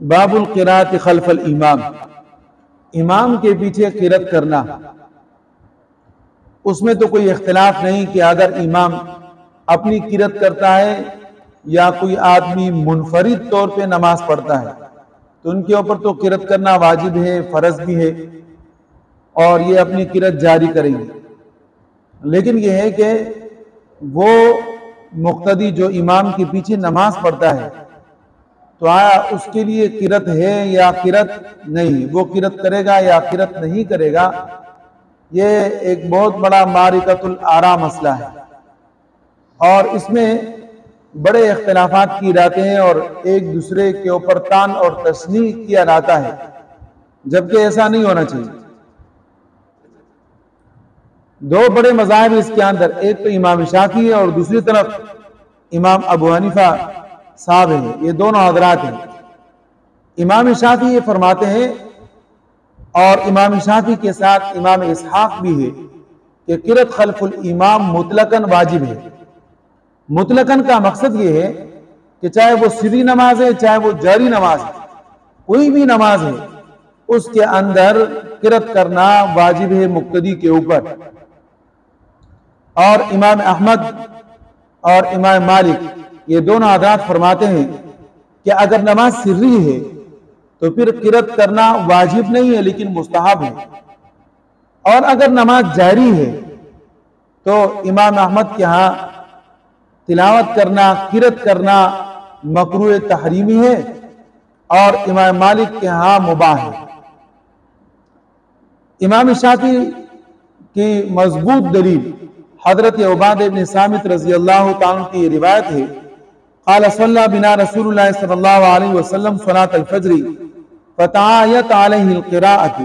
बाबुल क़िराअत खल्फ़ल इमाम, इमाम के पीछे क़िराअत करना, उसमें तो कोई इख्तिलाफ नहीं कि अगर इमाम अपनी क़िराअत करता है या कोई आदमी मुनफरिद तौर पे नमाज पढ़ता है तो उनके ऊपर तो क़िराअत करना वाजिब है, फ़र्ज भी है और ये अपनी क़िराअत जारी करेंगे। लेकिन ये है कि वो मुक़्तदी जो इमाम के पीछे नमाज पढ़ता है तो आया उसके लिए क़िराअत है या क़िराअत नहीं, वो क़िराअत करेगा या क़िराअत नहीं करेगा, ये एक बहुत बड़ा मारिकतुल आरा मसला है और इसमें बड़े इख्तिलाफात किए जाते हैं और एक दूसरे के ऊपर तान और तशनी किया जाता है, जबकि ऐसा नहीं होना चाहिए। दो बड़े मज़ाहिब इसके अंदर, एक तो इमाम शाफी है और दूसरी तरफ इमाम अबू हनीफा साहब हैं, ये दोनों हजरात हैं। इमाम शाफी ये फरमाते हैं और इमाम शाफी के साथ इमाम इसहाक भी है कि क़िराअत खल्फ़ुल इमाम मुतलकन वाजिब है। मुतलकन का मकसद ये है कि चाहे वो सिरी नमाज है चाहे वो जारी नमाज है, कोई भी नमाज है उसके अंदर क़िराअत करना वाजिब है मुक्तदी के ऊपर। और इमाम अहमद और इमाम मालिक ये दोनों हज़रात फरमाते हैं कि अगर नमाज सिर्री है तो फिर क़िराअत करना वाजिब नहीं है लेकिन मुस्तहब है, और अगर नमाज जारी है तो इमाम अहमद के यहाँ तिलावत करना, क़िराअत करना मकरूह तहरीमी है और इमाम मालिक के यहाँ मुबाह है। इमाम शाफी की मजबूत दलील हज़रत उबादा इब्न सामित रज़ी अल्लाह ताला की रिवायत है, क़ाल सल्ला बिना रसूलुल्लाह सल्लल्लाहु अलैहि वसल्लम सलातल फज्र फ़तआयत अलैहिल क़िराअतु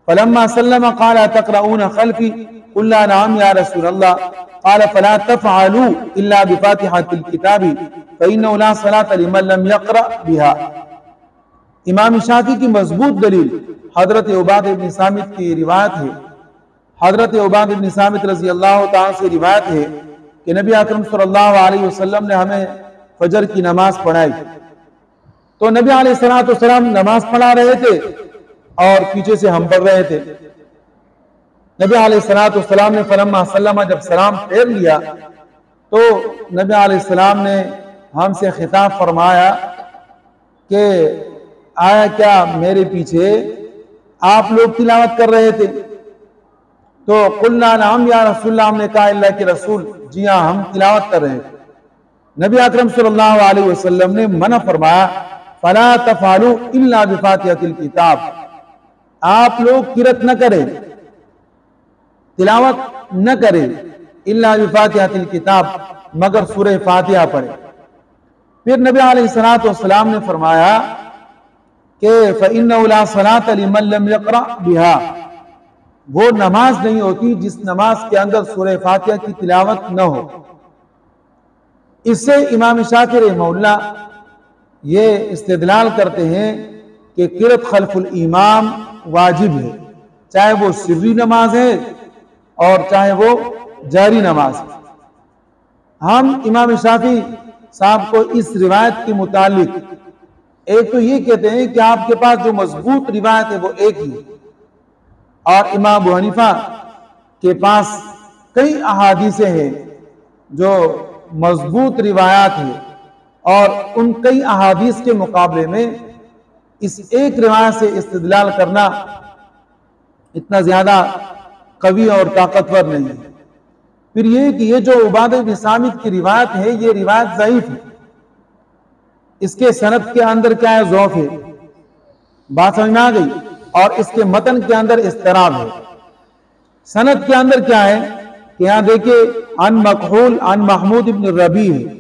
फलम्मा सल्लम क़ाल तक़रऊन ख़ल्फ़ी क़ुलना नअम या रसूलल्लाह क़ाल फ़ला तफ़अलू इल्ला बिफ़ातिहतिल किताबि फ़इन्नहु ला सलात लिमन लम यक़रा बिहा। इमाम शाफी की मजबूत दलील हज़रत उबादा इब्न सामित की रिवायत है। हज़रत उबादा इब्न सामित रज़ी अल्लाह ताला से रिवायत है कि नबी अकरम सल्लल्लाहु अलैहि वसल्लम ने हमें फजर की नमाज पढ़ाई तो नबी अलैहिस्सलाम नमाज पढ़ा रहे थे और पीछे से हम पढ़ रहे थे। नबी अलैहिस्सलाम ने फलम्मा सल्लमा जब सलाम फेर लिया तो नबी अलैहिस्सलाम ने हमसे खिताब फरमाया कि आया क्या मेरे पीछे आप लोग तिलावत कर रहे थे? तो कुलना नाम या रसूलल्लाह, हमने कहा अल्लाह के रसूल जी हाँ हम तिलावत कर रहे थे। नबी अकरम सल्लल्लाहु अलैहि वसल्लम ने मना फरमाया फला तफालू इल्ला बिफातिहतिल किताब, आप लोग क़िराअत न करें, तिलावत न करें इल्ला बिफातिहतिल किताब, मगर सूरह फातिहा पढ़े। फिर नबी अलैहिस्सलातु वस्सलाम ने फरमाया कि फ़इन्नहु ला सलात लिमन लम यक़रा बिहा, वो नमाज नहीं होती जिस नमाज के अंदर सूरह फातिहा की तिलावत न हो। इससे इमाम शाफी रहमहुल्लाह ये इस्तिदलाल करते हैं कि क़िराअत खल्फ़ुल इमाम वाजिब है, चाहे वो सिर्री नमाज है और चाहे वो जारी नमाज है। हम इमाम शाफी साहब को इस रिवायत के मुतालिक एक तो ये कहते हैं कि आपके पास जो मजबूत रिवायत है वो एक ही, और इमाम अबू हनीफा के पास कई अहादीसें हैं जो मजबूत रिवायात है और उन कई अहादीस के मुकाबले में इस एक रिवायत से इस्तिदलाल करना इतना ज्यादा कवी और ताकतवर नहीं है। फिर ये कि ये जो उबादा इब्न सामित की रिवायत है ये रिवायत ज़ईफ है, इसके सनद के अंदर क्या है, ज़ौफ है, बात समझ में आ गई। और इसके मतन के अंदर इस्तराब है। सनद के अंदर क्या है कि यहां देखिए अन मकहूल अन महमूद इब्न रबी है।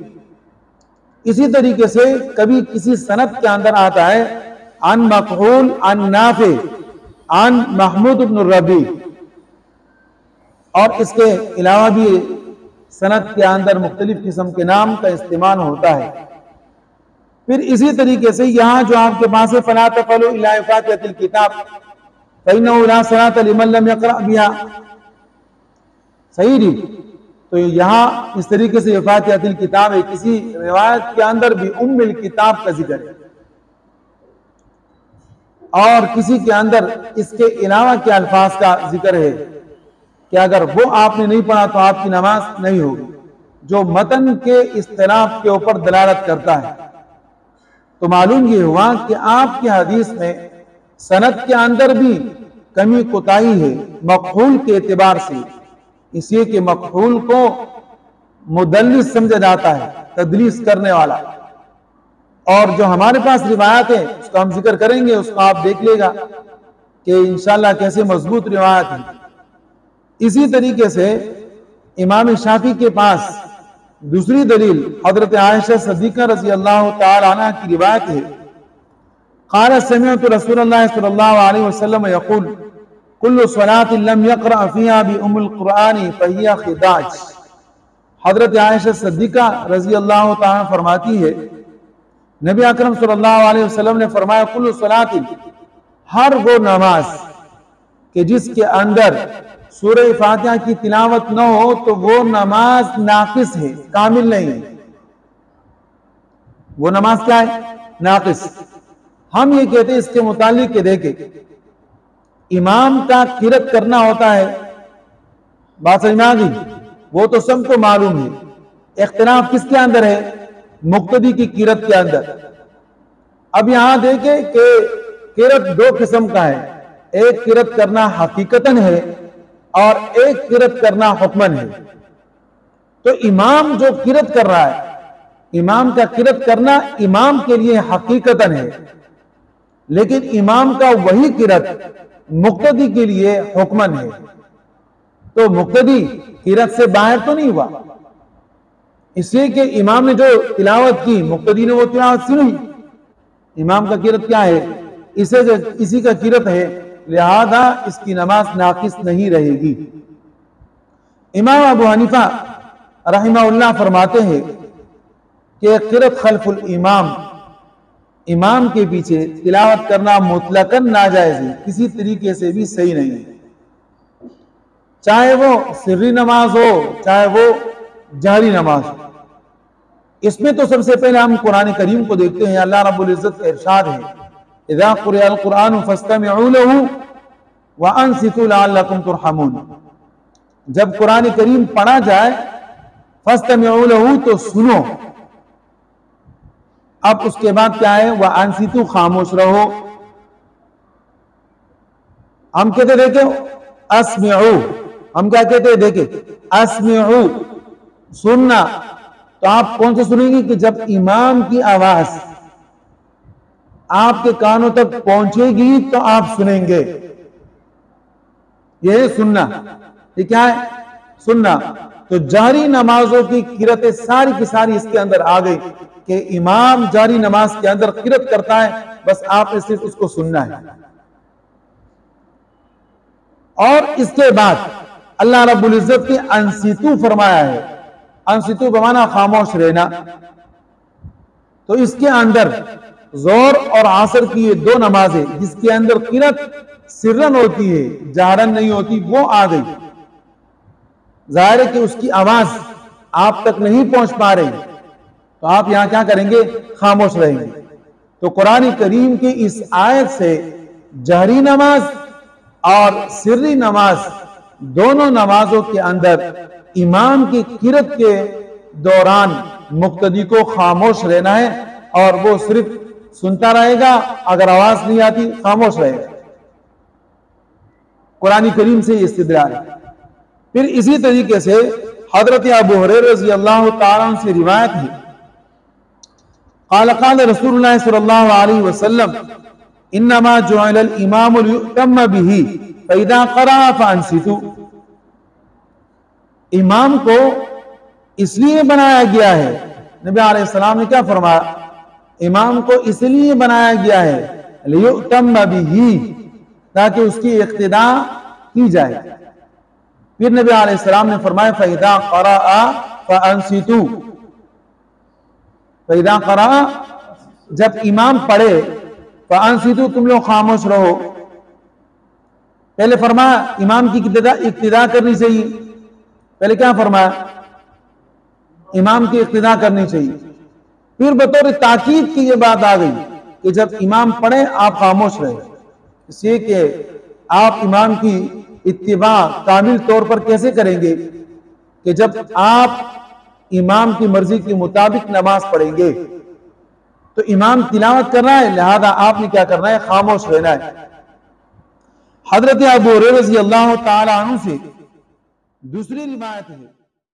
इसी तरीके से कभी किसी सनद के अंदर आता है अन मकहूल अन नाफे आन महमूद इब्न रबी, और इसके अलावा भी सनद के अंदर मुख्तलिफ किस्म के नाम का इस्तेमाल होता है। फिर इसी तरीके से यहाँ जो आपके पास है, फला तफअलू इल्ला बिफातिहतिल किताब फइन्नहु ला सलाता लिमन लम यक़रा बिहा, सही जी। तो यहाँ इस तरीके से फातिहतिल किताब है। किसी रिवायत के अंदर भी उम्मुल किताब का जिक्र है, और किसी के अंदर इसके अलावा के अल्फाज का जिक्र है कि अगर वो आपने नहीं पढ़ा तो आपकी नमाज नहीं होगी, जो मतन के इख्तिलाफ के ऊपर दलालत करता है। तो मालूम ये हुआ कि आपके हदीस में सनद के अंदर भी कमी कोताही है मक़बूल के एतबार से, इसलिए कि मक़बूल को मुदल्लिस समझा जाता है, तदलीस करने वाला। और जो हमारे पास रिवायत है उसका हम जिक्र करेंगे, उसको आप देख लेगा कि इंशाअल्लाह कैसे मजबूत रिवायत है। इसी तरीके से इमाम शाफी के पास दूसरी दलील हजरत आयशा सिद्दीक़ा रज़ी अल्लाह तआला अन्हा की रिवायत है, क़ाल समिअतु रसूलल्लाह सल्लल्लाहु अलैहि वसल्लम यक़ूल कुल्लु सलातिन लम यक़रा फ़ीहा बि उम्मुल क़ुरआन फ़हिया ख़िदाज। हजरत आयशा सिद्दीक़ा रज़ी अल्लाह तआला फरमाती है, नबी अकरम सल्लल्लाहु अलैहि वसल्लम ने फरमाया, कुल्लु सलातिन, हर वो नमाज कि जिसके अंदर सूरह फातिहा की तिलावत न हो तो वो नमाज नाकिस है, कामिल नहीं है। वो नमाज क्या है? नाकिस। हम ये कहते हैं इसके मुतालिक के देखे, इमाम का किरत करना होता है, बात समझ में आ गई? वो तो सबको मालूम है। इख्तिलाफ किसके अंदर है? मुक्तदी की किरत के अंदर। अब यहां देखें कि किरत दो किस्म का है, एक किरत करना हकीकतन है और एक किरत करना हुक्मन है। तो इमाम जो किरत कर रहा है, इमाम का किरत करना इमाम के लिए हकीकतन है, लेकिन इमाम का वही किरत मुक्तदी के लिए हुक्मन है। तो मुक्तदी किरत से बाहर तो नहीं हुआ, इसलिए कि इमाम ने जो तिलावत की मुक्तदी ने वो तिलावत सुनी। इमाम का किरत क्या है? इसी का किरत है, लिहाजा इसकी नमाज नाकिस नहीं रहेगी। इमाम अबू हनीफा रहमहुल्लाह फरमाते हैं कि किरत खल्फुल इमाम, इमाम के पीछे तिलावत करना मुतलकन नाजायज है, किसी तरीके से भी सही नहीं है, चाहे वो सिर्री नमाज हो चाहे वो जारी नमाज हो। इसमें तो सबसे पहले हम कुरान करीम को देखते हैं। अल्लाह रब्बुल इज्जत का इरशाद है, इज़ा क़ुरिअल क़ुरआन फ़स्तमिऊ लहू व अंसितू लअल्लकुम तुरहमून। जब कुरान करीम पढ़ा जाए, फ़स्तमिऊ लहू तो सुनो। अब उसके बाद क्या है? व अंसितू, खामोश रहो। हम कहते देखे अस्मिऊ, हम क्या कहते हैं? देखे अस्मिऊ, सुनना। तो आप कौन से सुनेंगे? कि जब इमाम की आवाज आपके कानों तक पहुंचेगी तो आप सुनेंगे। यह है सुनना। ये क्या है? सुनना। तो जारी नमाजों की किरतें सारी की सारी इसके अंदर आ गई कि इमाम जारी नमाज के अंदर किरत करता है, बस आपने सिर्फ उसको सुनना है। और इसके बाद अल्लाह रब्बुल इज्जत ने अंसितू फरमाया है। अंसितू बमाना खामोश रहना। तो इसके अंदर जोर और आसर की ये दो नमाजें जिसके अंदर किरत सिर्रन होती है, जाहरन नहीं होती, वो आ गई। जाहिर है कि उसकी आवाज आप तक नहीं पहुंच पा रही, तो आप यहां क्या करेंगे? खामोश रहेंगे। तो कुरान करीम की इस आयत से जहरी नमाज और सिर्री नमाज, दोनों नमाजों के अंदर इमाम की किरत के दौरान मुक्तदी को खामोश रहना है और वो सिर्फ सुनता रहेगा, अगर आवाज नहीं आती खामोश रहेगा। कुरान करीम से इस्तिदलाल है। फिर इसी तरीके से हजरत अबू हुरैरा रज़ी अल्लाह तआला अन्हु से रिवायत है, क़ाल क़ाल रसूलुल्लाह सल्लल्लाहु अलैहि वसल्लम इन्नमा जुइलल इमामु लियुतम्म बिही फ़इज़ा क़रा फ़अनसितू। इमाम को इसलिए बनाया गया है, नबी अलैहिस्सलाम ने क्या फरमाया? इमाम को इसलिए बनाया गया है लियुतम्म बिही, ताकि उसकी इक्तिदा की जाए। फिर नबी अलैहिस्सलाम ने फरमाया फइदा क़राअ फ़अनसितू, फइदा क़राअ, जब इमाम पढ़े, फ़अनसितू, तुम लोग खामोश रहो। पहले फरमाया इमाम की इक्तिदा करनी चाहिए, पहले क्या फरमाया, इमाम की इक्तिदा करनी चाहिए। फिर बतौर ताकीद की ये बात आ गई कि जब इमाम पढ़े आप खामोश रहे, इसलिए कि आप इमाम की इत्तिबा कामिल तौर पर कैसे करेंगे कि जब आप इमाम की मर्जी के मुताबिक नमाज पढ़ेंगे तो इमाम तिलावत कर रहा है, लिहाजा आपने क्या करना है, खामोश रहना है। हजरत अबू हुरैरा रज़ियल्लाहु ताला अन्हु से दूसरी रिवायत है